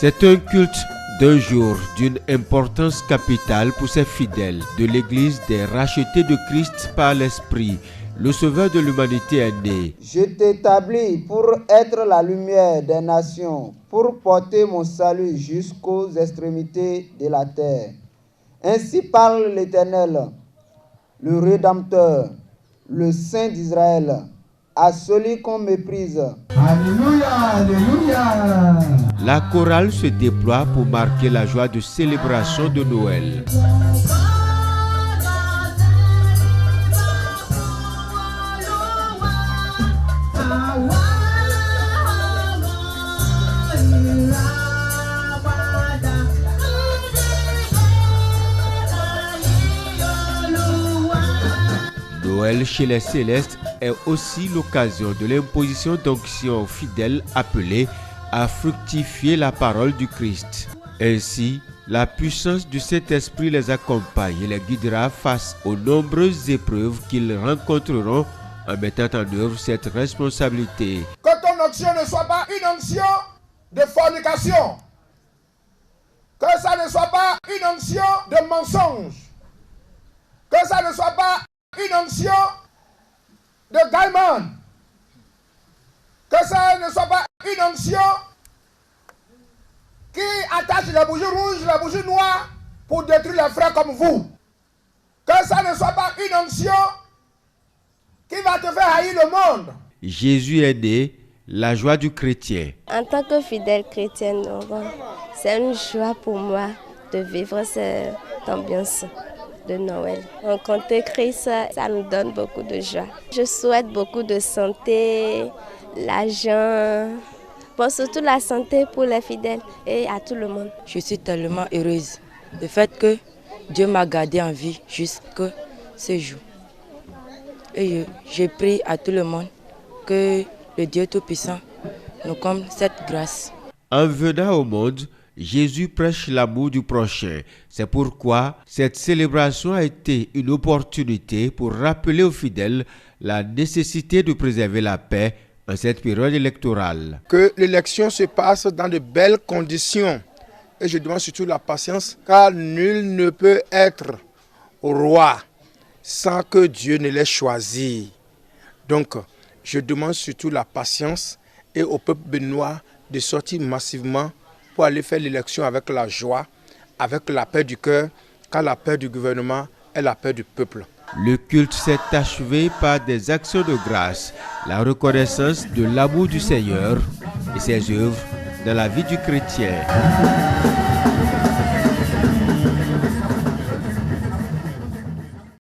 C'est un culte d'un jour d'une importance capitale pour ses fidèles de l'Église des rachetés de Christ par l'Esprit. Le Sauveur de l'humanité est né. Je t'établis pour être la lumière des nations, pour porter mon salut jusqu'aux extrémités de la terre. Ainsi parle l'Éternel, le Rédempteur, le Saint d'Israël, à celui qu'on méprise. Alléluia, alléluia. La chorale se déploie pour marquer la joie de célébration de Noël. Noël chez les Célestes est aussi l'occasion de l'imposition d'onction aux fidèles appelés à fructifier la parole du Christ. Ainsi, la puissance du Saint-Esprit les accompagne et les guidera face aux nombreuses épreuves qu'ils rencontreront en mettant en œuvre cette responsabilité. Que ton onction ne soit pas une onction de fornication. Que ça ne soit pas une onction de mensonge. Que ça ne soit pas une onction de gaiement. Que ça ne soit pas une onction qui attache les bougies rouges, les bougies noires pour détruire les frères comme vous. Que ça ne soit pas une onction qui va te faire haïr le monde. Jésus est né, la joie du chrétien. En tant que fidèle chrétienne, c'est une joie pour moi de vivre cette ambiance de Noël. Rencontrer Christ, ça nous donne beaucoup de joie. Je souhaite beaucoup de santé, l'argent, surtout la santé pour les fidèles et à tout le monde. Je suis tellement heureuse du fait que Dieu m'a gardée en vie jusqu'à ce jour. Et je prie à tout le monde que le Dieu Tout-Puissant nous comble cette grâce. En venant au monde, Jésus prêche l'amour du prochain. C'est pourquoi cette célébration a été une opportunité pour rappeler aux fidèles la nécessité de préserver la paix en cette période électorale. Que l'élection se passe dans de belles conditions. Et je demande surtout la patience, car nul ne peut être roi sans que Dieu ne l'ait choisi. Donc, je demande surtout la patience et au peuple béninois de sortir massivement pour aller faire l'élection avec la joie, avec la paix du cœur, car la paix du gouvernement est la paix du peuple. Le culte s'est achevé par des actions de grâce, la reconnaissance de l'amour du Seigneur et ses œuvres dans la vie du chrétien.